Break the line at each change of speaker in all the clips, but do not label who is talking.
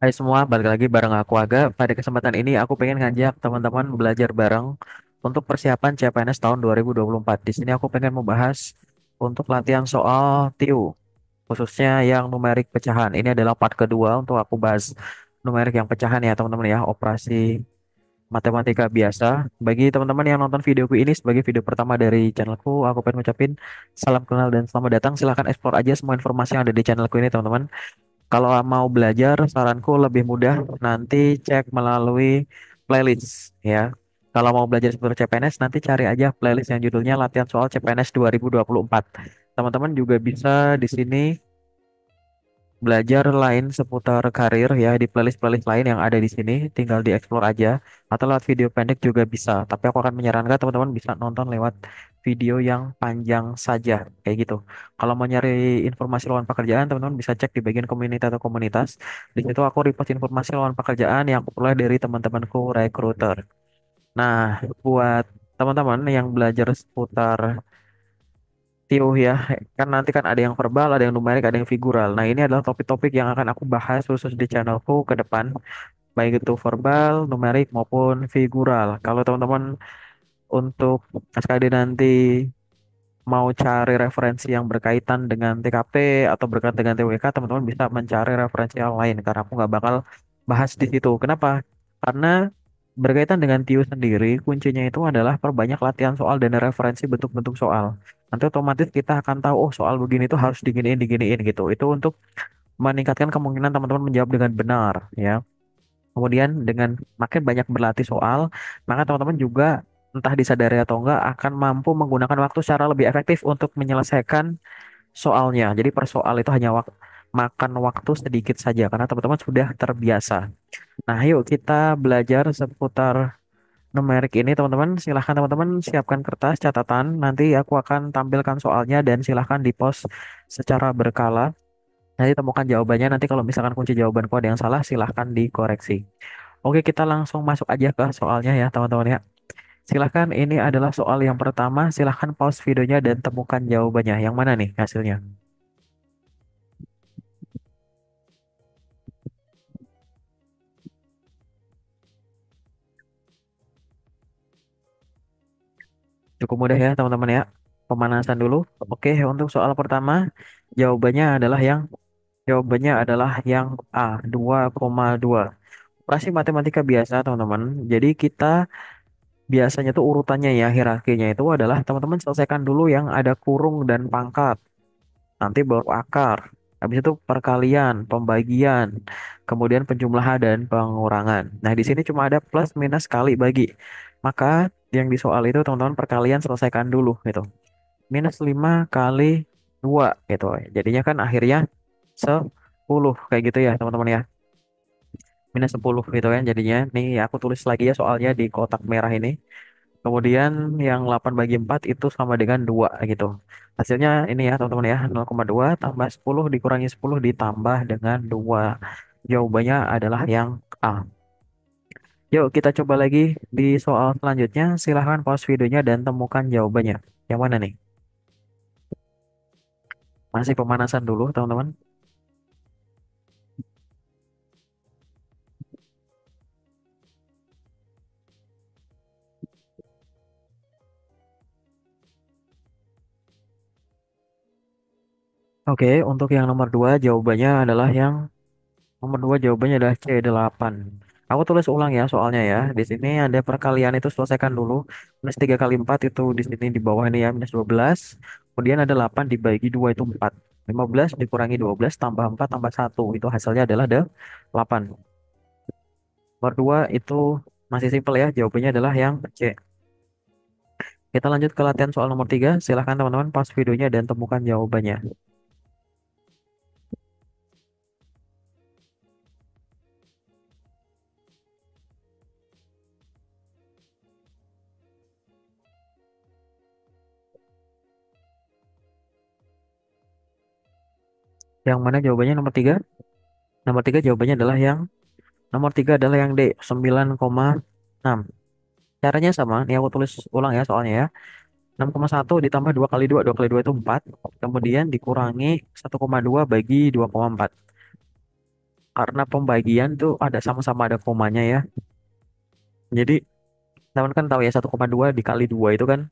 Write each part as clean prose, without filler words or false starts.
Hai semua, balik lagi bareng aku Aga. Pada kesempatan ini aku pengen ngajak teman-teman belajar bareng untuk persiapan CPNS tahun 2024. Di sini aku pengen membahas untuk latihan soal TIU, khususnya yang numerik pecahan. Ini adalah part kedua untuk aku bahas numerik yang pecahan ya teman-teman ya, operasi matematika biasa. Bagi teman-teman yang nonton videoku ini sebagai video pertama dari channelku, aku pengen ngucapin salam kenal dan selamat datang. Silahkan explore aja semua informasi yang ada di channelku ini teman-teman. Kalau mau belajar, saranku lebih mudah nanti cek melalui playlist ya. Kalau mau belajar seputar CPNS, nanti cari aja playlist yang judulnya Latihan Soal CPNS 2024. Teman-teman juga bisa di sini belajar lain seputar karir ya di playlist-playlist lain yang ada di sini. Tinggal dieksplor aja. Atau lewat video pendek juga bisa. Tapi aku akan menyarankan teman-teman bisa nonton lewat video yang panjang saja. Kayak gitu. Kalau mau nyari informasi lowongan pekerjaan, teman-teman bisa cek di bagian community atau komunitas. Di situ aku repost informasi lowongan pekerjaan yang aku peroleh dari teman-temanku recruiter. Nah, buat teman-teman yang belajar seputar TIU ya, kan nanti kan ada yang verbal, ada yang numerik, ada yang figural. Nah, ini adalah topik-topik yang akan aku bahas khusus di channelku ke depan, baik itu verbal, numerik maupun figural. Kalau teman-teman untuk SKD nanti mau cari referensi yang berkaitan dengan TKP atau berkaitan dengan TWK, teman-teman bisa mencari referensi yang lain karena aku nggak bakal bahas di situ. Kenapa? Karena berkaitan dengan TIU sendiri, kuncinya itu adalah perbanyak latihan soal dan referensi bentuk-bentuk soal. Nanti otomatis kita akan tahu, oh soal begini itu harus diginiin, diginiin gitu. Itu untuk meningkatkan kemungkinan teman-teman menjawab dengan benar, ya. Kemudian dengan makin banyak berlatih soal, maka teman-teman juga entah disadari atau enggak akan mampu menggunakan waktu secara lebih efektif untuk menyelesaikan soalnya. Jadi per soal itu hanya makan waktu sedikit saja karena teman-teman sudah terbiasa. Nah, yuk kita belajar seputar numerik ini teman-teman. Silahkan teman-teman siapkan kertas catatan. Nanti aku akan tampilkan soalnya dan silahkan di-post secara berkala. Nanti temukan jawabannya. Nanti kalau misalkan kunci jawabanku ada yang salah, silahkan dikoreksi. Oke, kita langsung masuk aja ke soalnya ya teman-teman ya. Silahkan, ini adalah soal yang pertama. Silahkan pause videonya dan temukan jawabannya. Yang mana nih hasilnya? Cukup mudah ya teman-teman ya. Pemanasan dulu. Oke, untuk soal pertama, jawabannya adalah yang A, 2,2. Operasi matematika biasa, teman-teman. Jadi kita biasanya tuh urutannya ya, hierarkinya itu adalah teman-teman selesaikan dulu yang ada kurung dan pangkat. Nanti baru akar. Habis itu perkalian, pembagian, kemudian penjumlahan dan pengurangan. Nah, di sini cuma ada plus minus kali bagi. Maka yang di soal itu teman-teman perkalian selesaikan dulu gitu. Minus 5 kali 2 gitu. Jadinya kan akhirnya 10 kayak gitu ya teman-teman ya. Minus 10 gitu kan jadinya. Nih aku tulis lagi ya soalnya di kotak merah ini. Kemudian yang 8 bagi 4 itu sama dengan 2 gitu. Hasilnya ini ya teman-teman ya, 0,2 tambah 10 dikurangi 10 ditambah dengan 2. Jawabannya adalah yang A. Yuk kita coba lagi di soal selanjutnya. Silahkan pause videonya dan temukan jawabannya. Yang mana nih? Masih pemanasan dulu teman-teman. Oke, untuk yang nomor 2 jawabannya adalah yang nomor 2 jawabannya adalah C8. Aku tulis ulang ya soalnya ya. Di sini ada perkalian itu selesaikan dulu. Minus 3 kali 4 itu di sini di bawah ini ya. Minus 12. Kemudian ada 8 dibagi 2 itu 4. 15 dikurangi 12 tambah 4 tambah 1. Itu hasilnya adalah 8. Nomor 2 itu masih simpel ya. Jawabannya adalah yang C. Kita lanjut ke latihan soal nomor 3. Silahkan teman-teman pause videonya dan temukan jawabannya. Yang mana jawabannya nomor 3? Nomor 3 jawabannya adalah yang nomor 3 adalah yang D, 9,6. Caranya sama, nih aku tulis ulang ya soalnya ya. 6,1 ditambah 2 kali 2, 2 kali 2 itu 4. Kemudian dikurangi 1,2 bagi 2,4. Karena pembagian tuh ada sama-sama ada komanya ya. Jadi teman kan tahu ya 1,2 dikali 2 itu kan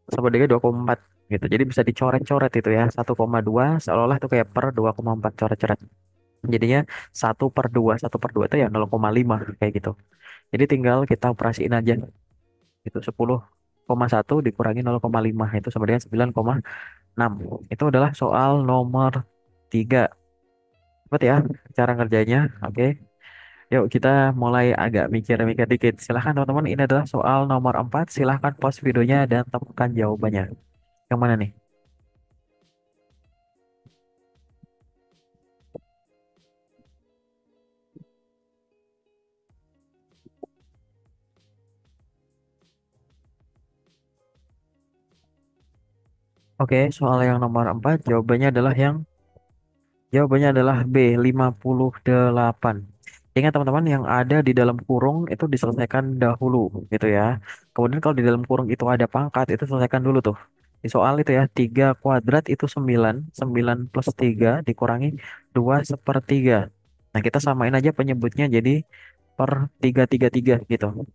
sama dengan 2,4 gitu. Jadi bisa dicoret-coret itu ya. 1,2 seolah-olah tuh kayak per 2,4 coret-coret. Jadinya 1/2. 1/2 itu ya 0,5 kayak gitu. Jadi tinggal kita operasiin aja. Itu 10,1 dikurangi 0,5 itu sama dengan 9,6. Itu adalah soal nomor 3. Cepet ya cara ngerjainnya. Oke. Yuk kita mulai agak mikir-mikir dikit. Silahkan teman-teman, ini adalah soal nomor 4. Silahkan pause videonya dan temukan jawabannya. Yang mana nih? Oke, soal yang nomor 4 jawabannya adalah B, 58. Ingat teman-teman, yang ada di dalam kurung itu diselesaikan dahulu gitu ya. Kemudian kalau di dalam kurung itu ada pangkat, itu selesaikan dulu tuh. Di soal itu ya, 3 kuadrat itu 9. 9 plus 3 dikurangi 2/3. Nah, kita samain aja penyebutnya jadi per 3/3 gitu.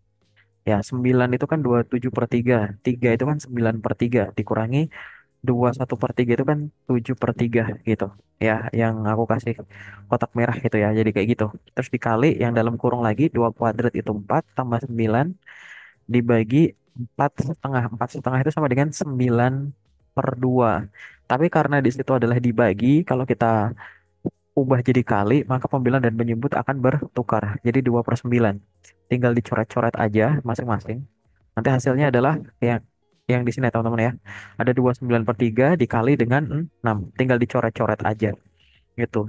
Ya, 9 itu kan 27/3. 3 itu kan 9/3 dikurangi 21/3 itu kan 7/3 gitu. Ya, yang aku kasih kotak merah gitu ya. Jadi kayak gitu. Terus dikali yang dalam kurung lagi 2 kuadrat itu 4 tambah 9 dibagi 4,5. 4,5 itu sama dengan 9/2. Tapi karena di situ adalah dibagi, kalau kita ubah jadi kali, maka pembilang dan penyebut akan bertukar. Jadi 2/9. Tinggal dicoret-coret aja masing-masing. Nanti hasilnya adalah yang di sini ya teman-teman ya. Ada 29/3 dikali dengan 6. Tinggal dicoret-coret aja. Gitu.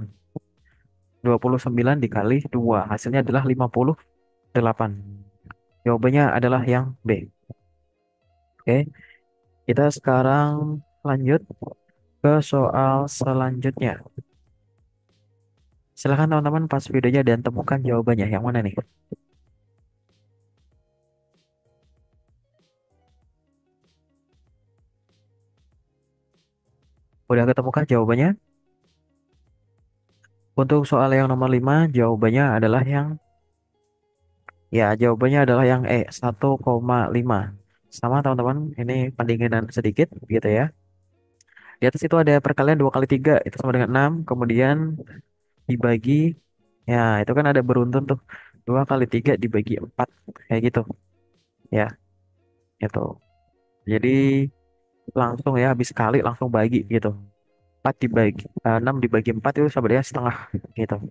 29 dikali 2. Hasilnya adalah 58. Jawabannya adalah yang B. Oke. Kita sekarang lanjut ke soal selanjutnya. Silahkan teman-teman pas videonya dan temukan jawabannya. Yang mana nih? Udah ketemukan jawabannya? Untuk soal yang nomor 5, jawabannya adalah yang jawabannya adalah yang E, 1,5. Sama teman-teman, ini pendinginan sedikit gitu ya. Di atas itu ada perkalian 2 kali 3 itu sama dengan 6. Kemudian dibagi, ya itu kan ada beruntun tuh. 2 kali 3 dibagi 4 kayak gitu. Ya, itu. Jadi langsung ya habis kali langsung bagi gitu. 4 dibagi 6 dibagi 4 itu sama dengan setengah gitu.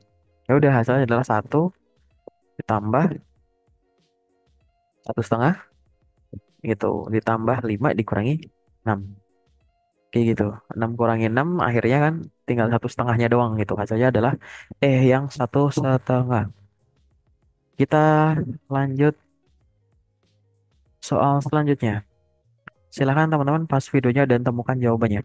Ya udah hasilnya adalah 1 ditambah 1/2 gitu, ditambah 5 dikurangi 6 kayak gitu. 6 kurangi 6 akhirnya kan tinggal 1/2-nya doang gitu. Hasilnya adalah yang 1/2. Kita lanjut soal selanjutnya. Silahkan teman-teman pas videonya dan temukan jawabannya.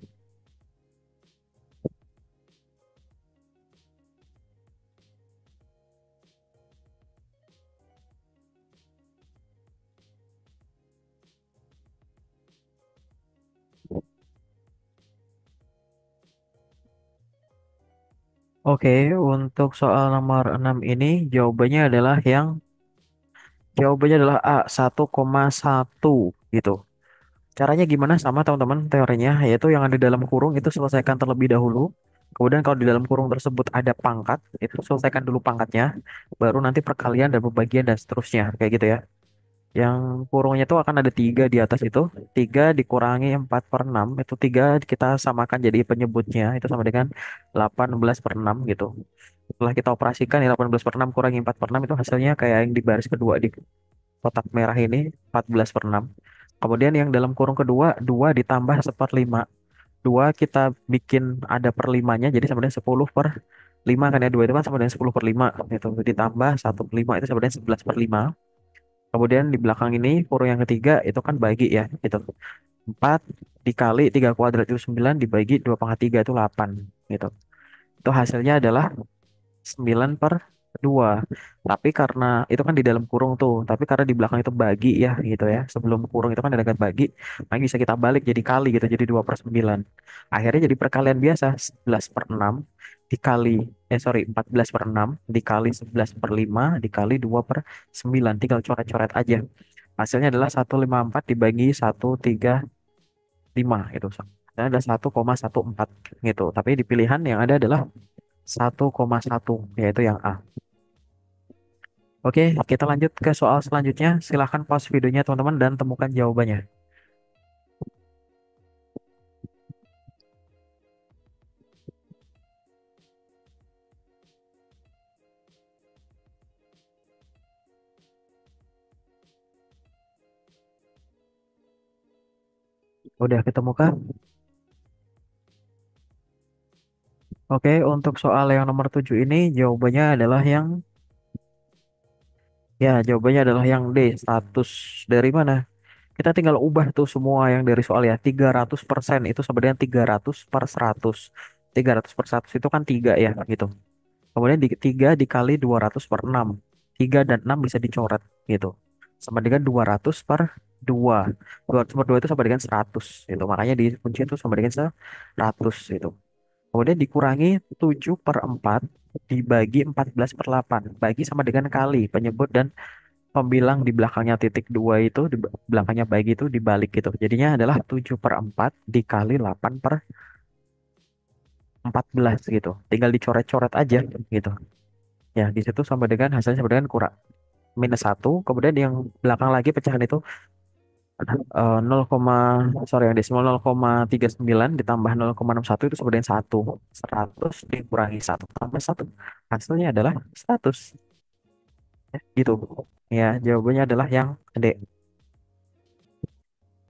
Oke, untuk soal nomor 6 ini jawabannya adalah A, 1,1 gitu. Caranya gimana? Sama teman-teman teorinya, yaitu yang ada di dalam kurung itu selesaikan terlebih dahulu. Kemudian kalau di dalam kurung tersebut ada pangkat, itu selesaikan dulu pangkatnya, baru nanti perkalian dan pembagian dan seterusnya, kayak gitu ya. Yang kurungnya itu akan ada 3 di atas itu. 3 dikurangi 4/6, itu 3 kita samakan jadi penyebutnya, itu sama dengan 18/6 gitu. Setelah kita operasikan, ya 18/6 kurangi 4/6 itu hasilnya kayak yang di baris kedua di kotak merah ini, 14/6. Kemudian yang dalam kurung kedua, 2 ditambah 1/5. 2 kita bikin ada per limanya, jadi sama dengan 10/5 kan ya. 2 itu kan sama dengan 10/5. Itu ditambah 1/5 itu sama dengan 11/5. Kemudian di belakang ini, kurung yang ketiga itu kan bagi ya. Gitu. 4 dikali 3 kuadrat itu 9 dibagi 2/3 itu 8. Gitu. Itu hasilnya adalah 9/8. dua. Tapi karena itu kan di dalam kurung tuh, tapi karena di belakang itu bagi ya gitu ya. Sebelum kurung itu kan ada dekat bagi, maka bisa kita balik jadi kali gitu, jadi 2/9. Akhirnya jadi perkalian biasa, 11/6 dikali, 14/6 dikali 11/5 dikali 2/9. Tinggal coret-coret aja. Hasilnya adalah 154 dibagi 135 gitu. Dan ada 1,14 gitu. Tapi di pilihan yang ada adalah 1,1 yaitu yang A. Oke, kita lanjut ke soal selanjutnya. Silahkan pause videonya teman-teman dan temukan jawabannya. Udah ketemukan? Oke, untuk soal yang nomor 7 ini jawabannya adalah yang jawabannya adalah yang D. Status dari mana? Kita tinggal ubah tuh semua yang dari soal ya. 300% itu sama dengan 300/100. 300/100 itu kan 3 ya gitu. Kemudian 3 dikali 200/6. 3 dan 6 bisa dicoret gitu. Sama dengan 200/2. 200/2 itu sama dengan 100 gitu. Makanya di kunci itu sama dengan 100 gitu. Kemudian dikurangi 7/4 dibagi 14/8. Bagi sama dengan kali. Penyebut dan pembilang di belakangnya titik 2 itu, di belakangnya bagi itu dibalik gitu. Jadinya adalah 7/4 dikali 8/14 gitu. Tinggal dicoret-coret aja gitu. Ya, di situ sama dengan hasilnya sama dengan kurang -1. Kemudian yang belakang lagi pecahan itu 0, sorry yang desimal 0,39 ditambah 0,61 itu sama dengan 1. 100 dikurangi 1 tambah 1. Hasilnya adalah 100. Ya, gitu. Ya, jawabannya adalah yang D.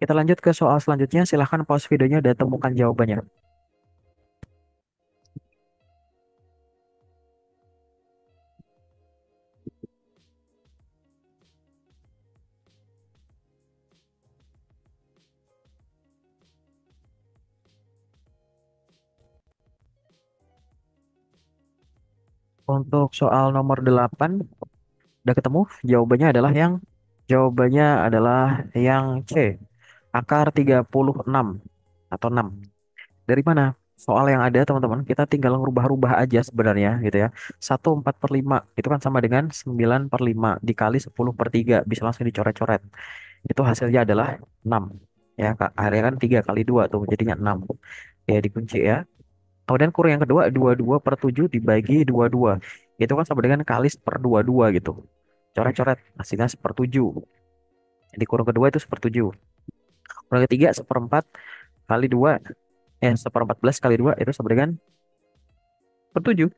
Kita lanjut ke soal selanjutnya. Silahkan pause videonya dan temukan jawabannya. Untuk soal nomor 8, udah ketemu? Jawabannya adalah yang C. Akar 36 atau 6. Dari mana? Soal yang ada teman-teman, kita tinggal ngerubah-rubah aja sebenarnya gitu ya. 1/4/5 itu kan sama dengan 9/5 dikali 10/3. Bisa langsung dicoret-coret. Itu hasilnya adalah 6. Ya, Kak. Akhirnya kan 3 kali 2 tuh jadinya 6. Ya, dikunci ya. Kemudian kurung yang kedua 22/7 dibagi 22. Itu kan sama dengan kali 1/22 gitu. Coret-coret hasilnya 1/7. Di kurung kedua itu 1/7. Kurung ketiga 1/4 kali 2, 1/14 kali 2 itu sama dengan 1/7.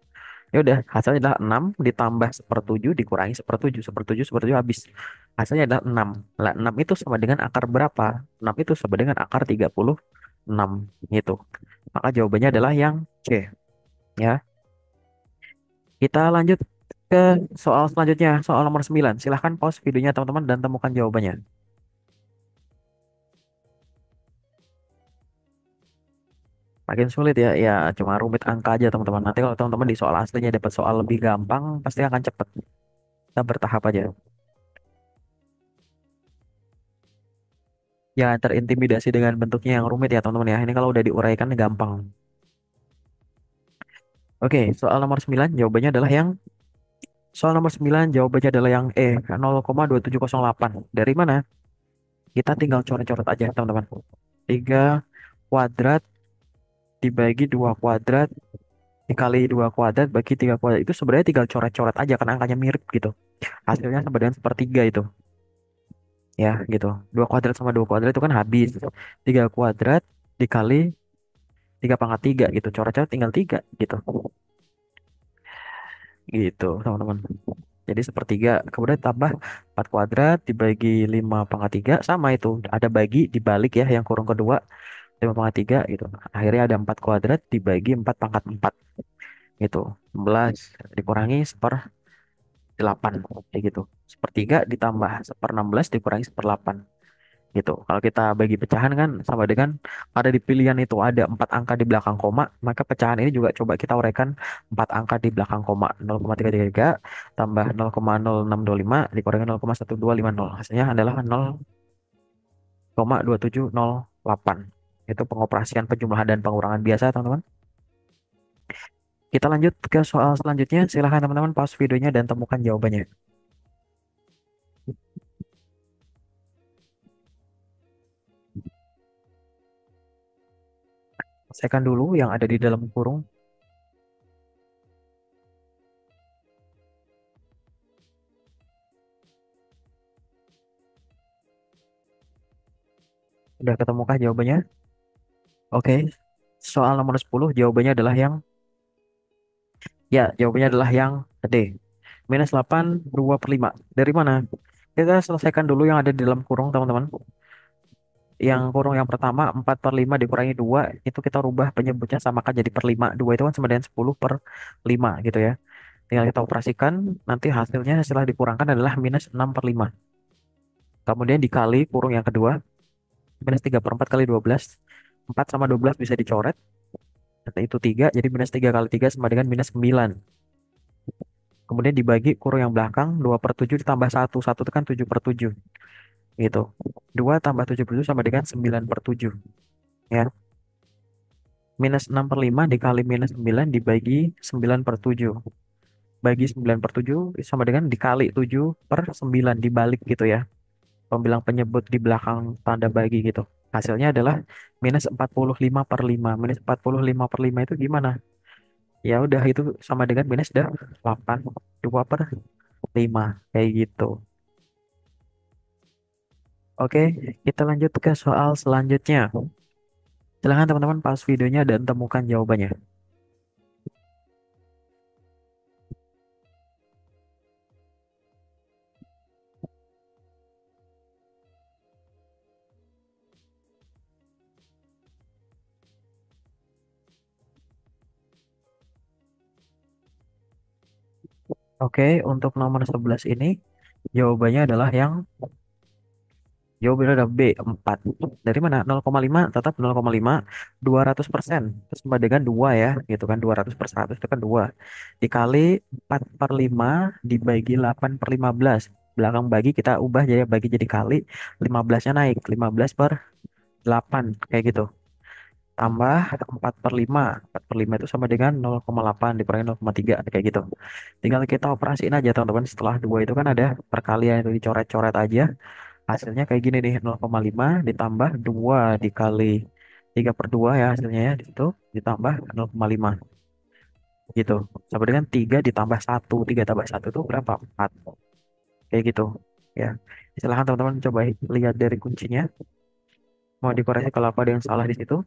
Ya udah, hasilnya adalah 6 ditambah 1/7 dikurangi 1/7. 1/7 1/7 habis. Hasilnya adalah 6. Lah 6 itu sama dengan akar berapa? 6 itu sama dengan akar 36 gitu. Maka jawabannya adalah yang C ya. Kita lanjut ke soal selanjutnya, soal nomor 9. Silahkan pause videonya teman-teman dan temukan jawabannya. Makin sulit ya, ya cuma rumit angka aja teman-teman. Nanti kalau teman-teman di soal aslinya dapat soal lebih gampang, pasti akan cepet. Kita bertahap aja. Jangan terintimidasi dengan bentuknya yang rumit ya teman-teman ya. Ini kalau udah diuraikan gampang. Oke, soal nomor 9 jawabannya adalah yang soal nomor 9 jawabannya adalah yang E, 0,2708. Dari mana? Kita tinggal coret-coret aja teman-teman. 3 kuadrat dibagi 2 kuadrat dikali 2 kuadrat bagi 3 kuadrat itu sebenarnya tinggal coret-coret aja karena angkanya mirip gitu. Hasilnya sama dengan sepertiga itu. Ya, gitu. 2 kuadrat sama 2 kuadrat itu kan habis. 3 kuadrat dikali 3/3 gitu. Coret-coret tinggal 3 gitu. Gitu, teman-teman. Jadi sepertiga. Kemudian tambah 4 kuadrat dibagi 5/3 sama itu. Ada bagi dibalik ya yang kurung kedua 5/3 gitu. Akhirnya ada 4 kuadrat dibagi 4/4 gitu. 11 dikurangi 1/8 kayak gitu. Sepertiga ditambah 1/16 dikurangi 1/8 gitu. Kalau kita bagi pecahan kan sama dengan ada di pilihan itu ada 4 angka di belakang koma, maka pecahan ini juga coba kita uraikan 4 angka di belakang koma. 0,333 tambah 0,0625 dikurangi 0,1250. Hasilnya adalah 0,2708. Itu pengoperasian penjumlahan dan pengurangan biasa, teman-teman. Kita lanjut ke soal selanjutnya. Silahkan teman-teman pause videonya dan temukan jawabannya. Selesaikan dulu yang ada di dalam kurung. Udah ketemukah jawabannya? Oke. Soal nomor 10 jawabannya adalah yang ya, jawabannya adalah yang D. Minus 8, 2 per 5. Dari mana? Kita selesaikan dulu yang ada di dalam kurung, teman-teman. Yang kurung yang pertama, 4 per 5 dikurangi 2, itu kita rubah penyebutnya samakan jadi per 5. 2 itu kan sama dengan 10 per 5 gitu ya. Tinggal kita operasikan, nanti hasilnya setelah dikurangkan adalah minus 6 per 5. Kemudian dikali kurung yang kedua, minus 3 per 4 kali 12. 4 sama 12 bisa dicoret. Itu 3, jadi minus 3 kali 3 sama dengan minus 9. Kemudian dibagi kurung yang belakang, 2 per 7 ditambah 1. 1 itu kan 7 per 7. Gitu. 2 tambah 7 per 7 sama dengan 9 per 7. Ya. Minus 6 per 5 dikali minus 9 dibagi 9 per 7. Bagi 9 per 7 sama dengan dikali 7 per 9 dibalik gitu ya. Pembilang penyebut di belakang tanda bagi gitu. Hasilnya adalah minus 45 per 5. Minus 45 per 5 itu gimana? Ya udah itu sama dengan minus 8. 2 per 5. Kayak gitu. Oke, kita lanjut ke soal selanjutnya. Silahkan teman-teman pause videonya dan temukan jawabannya. Oke, untuk nomor 11 ini jawabannya adalah yang jawabannya adalah B, 4. Dari mana? 0,5 tetap 0,5, 200%. Terus sama dengan 2 ya, gitu kan. 200 per 100 itu kan 2. Dikali 4 per 5 dibagi 8 per 15. Belakang bagi kita ubah jadi bagi jadi kali. 15-nya naik, 15 per 8. Kayak gitu. Tambah 4 per 5. 4 per 5 itu sama dengan 0,8 dikurangi 0,3. Kayak gitu. Tinggal kita operasiin aja teman-teman. Setelah 2 itu kan ada perkalian itu dicoret-coret aja. Hasilnya kayak gini nih, 0,5 ditambah 2 dikali 3 per 2 ya hasilnya ya. Di situ ditambah 0,5 gitu. Sama dengan 3 ditambah 1. 3 tambah 1 itu berapa? 4. Kayak gitu ya. Silahkan teman-teman coba lihat dari kuncinya. Mau dikoreksi kalau apa ada yang salah di situ.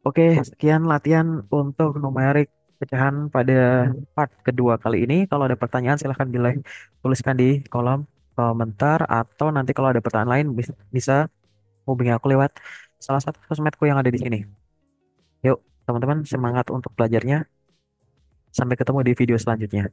Oke, sekian latihan untuk numerik pecahan pada part kedua kali ini. Kalau ada pertanyaan silahkan tuliskan di kolom komentar atau nanti kalau ada pertanyaan lain bisa hubungi aku lewat salah satu sosmedku yang ada di sini. Yuk, teman-teman semangat untuk belajarnya. Sampai ketemu di video selanjutnya.